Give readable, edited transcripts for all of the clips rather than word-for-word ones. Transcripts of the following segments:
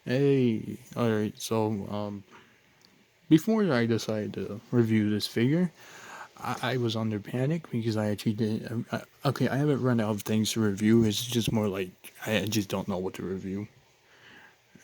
Hey, alright, before I decided to review this figure, I was under panic because I actually did. Okay, I haven't run out of things to review, it's just more like I just don't know what to review.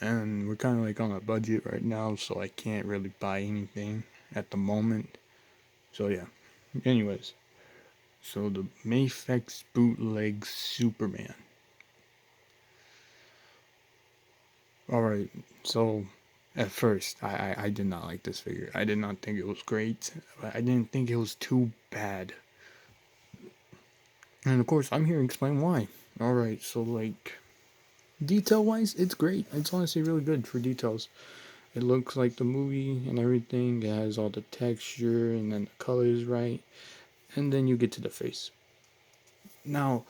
And we're kind of like on a budget right now, so I can't really buy anything at the moment. So, yeah. Anyways, so the Mafex Bootleg Superman. Alright, so at first, I did not like this figure. I did not think it was great. But I didn't think it was too bad. And of course, I'm here to explain why. Alright, so like, detail wise, it's great. It's honestly really good for details. It looks like the movie and everything. It has all the texture and then the color is right. And then you get to the face. Now,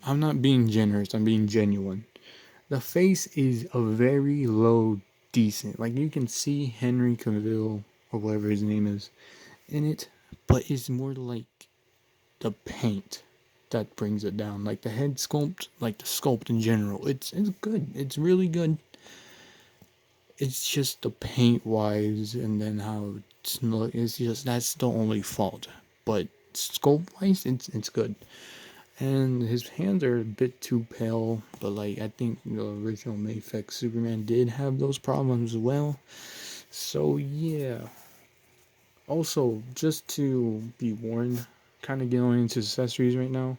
I'm not being generous, I'm being genuine. The face is a very low decent. Like you can see Henry Cavill or whatever his name is in it, but it's more like the paint that brings it down. Like the head sculpt, like the sculpt in general, it's good. It's really good. It's just the paint wise, and then how it's just that's the only fault. But sculpt wise, it's good. And his hands are a bit too pale, but like I think the original Mafex Superman did have those problems as well. So yeah. Also, just to be warned, kind of going into accessories right now.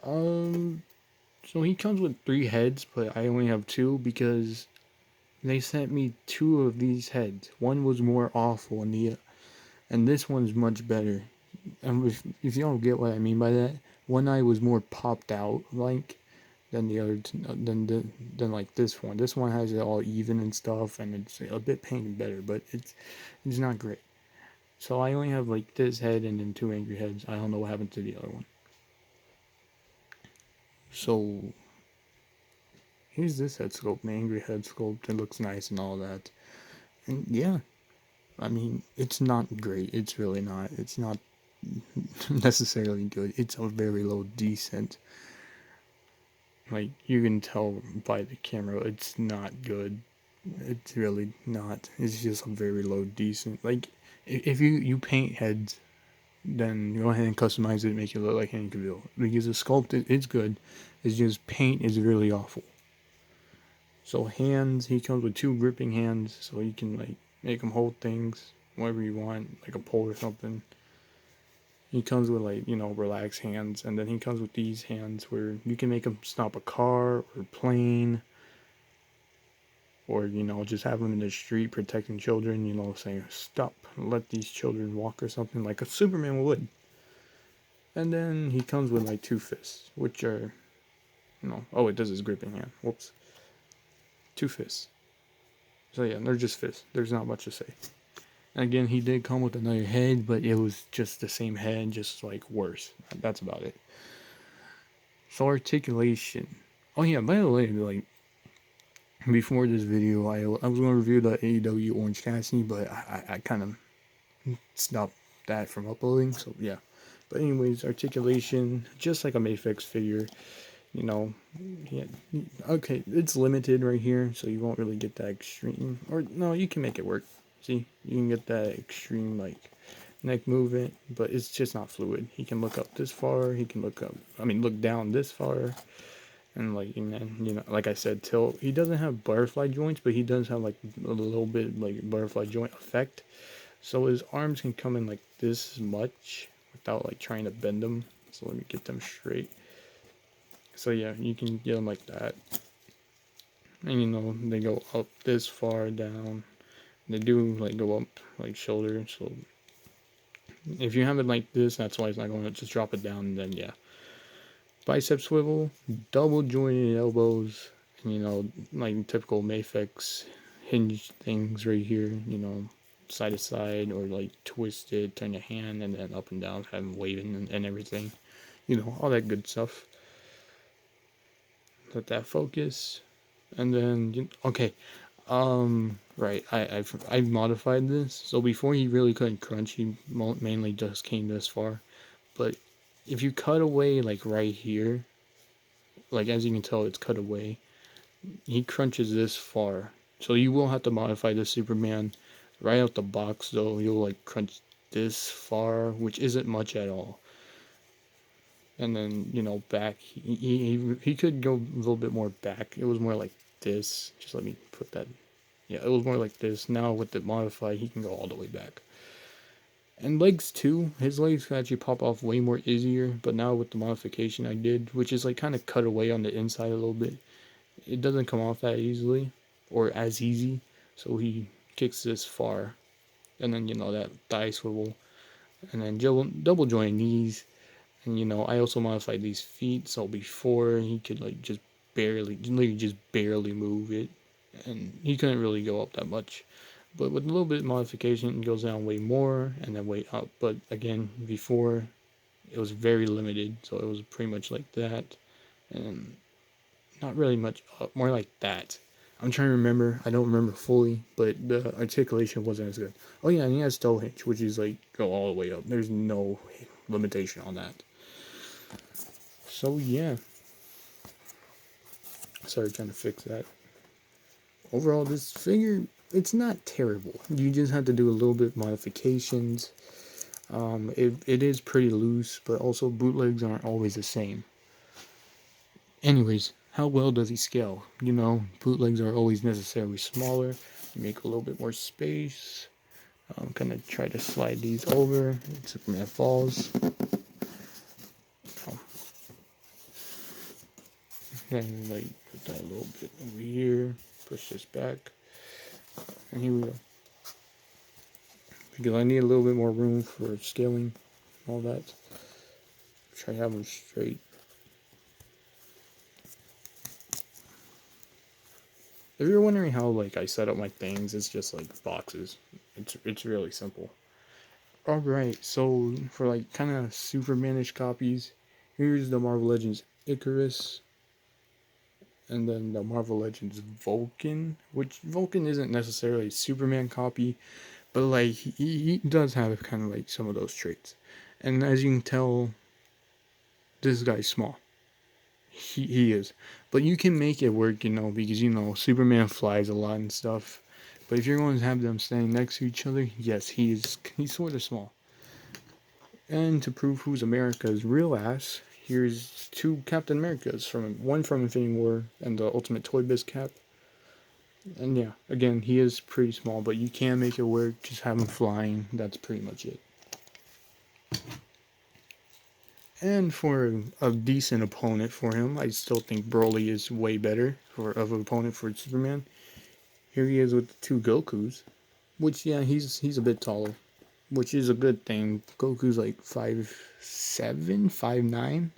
Um, so he comes with 3 heads, but I only have 2 because they sent me 2 of these heads. One was more awful, and this one's much better. And if you don't get what I mean by that, one eye was more popped out like than the other than like this one. This one has it all even and stuff, and it's a bit painted better, but it's not great. So I only have like this head and then 2 angry heads. I don't know what happened to the other one. So here's this head sculpt, my angry head sculpt. It looks nice and all that. And yeah, I mean, it's not great. It's really not. It's not necessarily good. It's a very low decent. Like you can tell by the camera, it's not good. It's really not. It's just a very low decent. Like if you paint heads, then go ahead and customize it, and make it look like Henry Cavill. Because the sculpt it's good. It's just paint is really awful. So hands, he comes with 2 gripping hands, so you can like make him hold things whatever you want, like a pole or something. He comes with like relaxed hands, and then he comes with these hands where you can make him stop a car or plane, or just have him in the street protecting children. Saying stop, let these children walk or something like a Superman would. And then he comes with like 2 fists, which are oh, it does his gripping hand. Whoops, 2 fists. So yeah, they're just fists. There's not much to say. Again, he did come with another head, but it was just the same head, just like worse. That's about it. So articulation. Oh yeah, by the way, like before this video, I was gonna review the AEW Orange Cassidy, but I kind of stopped that from uploading. So yeah. But anyways, articulation, just like a Mafex figure, you know, yeah, okay, it's limited right here, so you won't really get that extreme. Or no, you can make it work. See, you can get that extreme like neck movement, but it's just not fluid. He can look up this far. He can look up. I mean, look down this far, and like like I said, tilt. He doesn't have butterfly joints, but he does have like a little bit like butterfly joint effect. So his arms can come in like this much without like trying to bend them. So let me get them straight. So yeah, you can get them like that. And they go up this far down. They do like go up like shoulder. So if you have it like this, that's why it's not going to just drop it down. And then yeah, bicep swivel, double jointed elbows, and like typical Mafex hinge things right here. Side to side or like twist it, turn your hand, and then up and down, have them waving and everything. All that good stuff. Let that focus. And then okay, right. I modified this. So before he really couldn't crunch, he mainly just came this far. But if you cut away like right here, like as you can tell, it's cut away. he crunches this far. So you will have to modify the Superman right out the box, though. You'll like crunch this far, which isn't much at all. And then, back, he could go a little bit more back. It was more like this. Just let me put that. Yeah, it was more like this. Now with the modify, he can go all the way back. And legs too. His legs can actually pop off way more easier. But now with the modification I did, which is like kind of cut away on the inside a little bit, it doesn't come off that easily or as easy. So he kicks this far, and then that thigh swivel, and then double joint knees. And I also modified these feet, so before he could like just barely move it, and he couldn't really go up that much. But with a little bit of modification, it goes down way more and then way up. But again, before it was very limited, so it was pretty much like that, and not really much up, more like that. I'm trying to remember. I don't remember fully, but the articulation wasn't as good. Oh yeah, and he has toe hinge, which is like go all the way up. There's no limitation on that. So yeah, sorry, trying to fix that. Overall, this figure, it's not terrible. You just have to do a little bit of modifications. It is pretty loose, but also bootlegs aren't always the same. Anyways, how well does he scale? Bootlegs are always necessarily smaller. You make a little bit more space. I'm gonna try to slide these over. Superman falls. Oh. Then like put that a little bit over here. Push this back. And here we go. Because I need a little bit more room for scaling, all that. Try to have them straight. If you're wondering how like I set up my things, it's just like boxes. It's really simple. Alright, so for like kind of Supermanish copies, here's the Marvel Legends Icarus, and then the Marvel Legends Vulcan, which Vulcan isn't necessarily a Superman copy, but like he does have kind of like some of those traits. And as you can tell, this guy's small. He is. But you can make it work, because Superman flies a lot and stuff. But if you're going to have them standing next to each other, yes, he's sort of small. And to prove who's America's real ass, here's two Captain Americas, one from Infinity War and the Ultimate Toy Biz Cap. And yeah, again, he is pretty small, but you can make it work. Just have him flying. That's pretty much it. And for a decent opponent for him, I still think Broly is way better of an opponent for Superman. Here he is with the two Gokus, which yeah, he's a bit taller, which is a good thing. Goku's like 5'7", 5'9",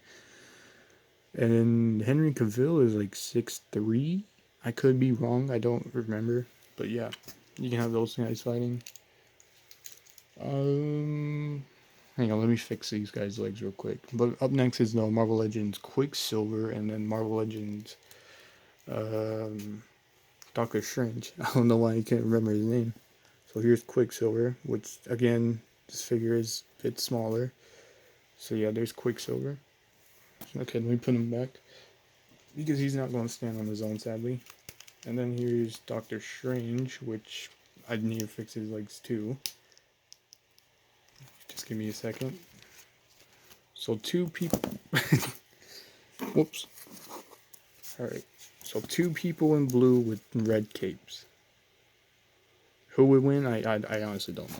and Henry Cavill is like 6'3". I could be wrong, I don't remember, but yeah, you can have those guys fighting. Hang on, let me fix these guys' legs real quick. But up next is the Marvel Legends Quicksilver, and then Marvel Legends Doctor Strange. I don't know why I can't remember his name. So here's Quicksilver, which again, this figure is a bit smaller. So yeah, there's Quicksilver. Okay, let me put him back, because he's not going to stand on his own, sadly. And then here's Doctor Strange, which I need to fix his legs too. Just give me a second. So two people. Whoops. Alright. So two people in blue with red capes. Who would win? I honestly don't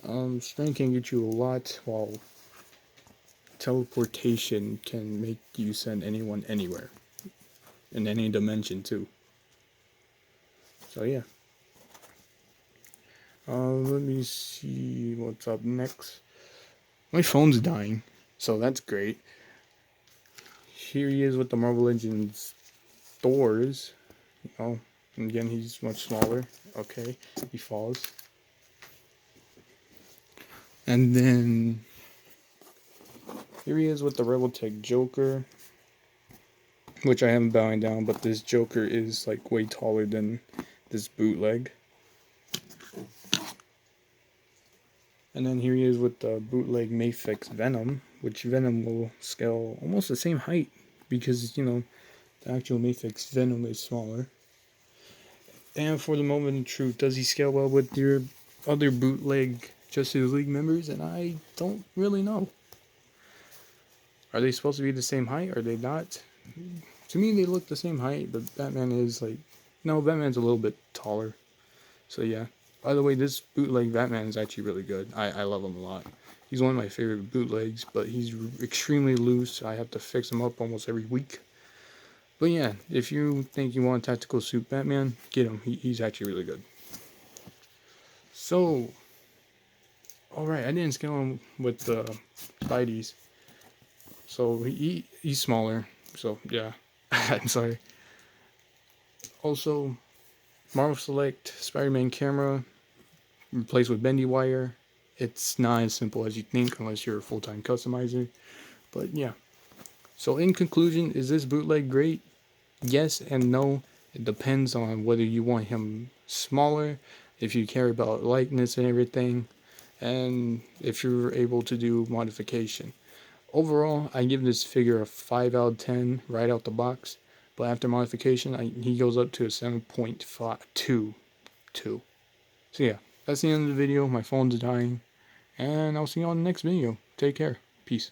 know. Strength can get you a lot, while teleportation can make you send anyone anywhere. In any dimension too. So yeah. Let me see what's up next. My phone's dying, so that's great. Here he is with the Marvel Legends Thors. And again, he's much smaller. Okay, he falls. And then here he is with the Rebel Tech Joker, which I am bowing down, but this Joker is like way taller than this bootleg. And then here he is with the bootleg Mafex Venom, which Venom will scale almost the same height, because The actual Mafex Venom is smaller. And for the moment of truth, does he scale well with your other bootleg Justice League members? And I don't really know. Are they supposed to be the same height? Are they not? To me, they look the same height, but Batman is like... No, Batman's a little bit taller. So yeah. By the way, this bootleg Batman is actually really good. I love him a lot. He's one of my favorite bootlegs, but he's extremely loose. I have to fix him up almost every week. But yeah, if you think you want a tactical suit Batman, get him. He's actually really good. So, alright, I didn't scale him with the Spideys. So he's smaller. So yeah, I'm sorry. Also, Marvel Select Spider-Man camera replaced with bendy wire. It's not as simple as you think unless you're a full-time customizer. But yeah. So in conclusion, is this bootleg great? Yes and no. It depends on whether you want him smaller, if you care about likeness and everything, and if you're able to do modification. Overall, I give this figure a 5 out of 10 right out the box, but after modification, he goes up to a 7.52. So yeah, that's the end of the video. My phone's dying, and I'll see you on the next video. Take care. Peace.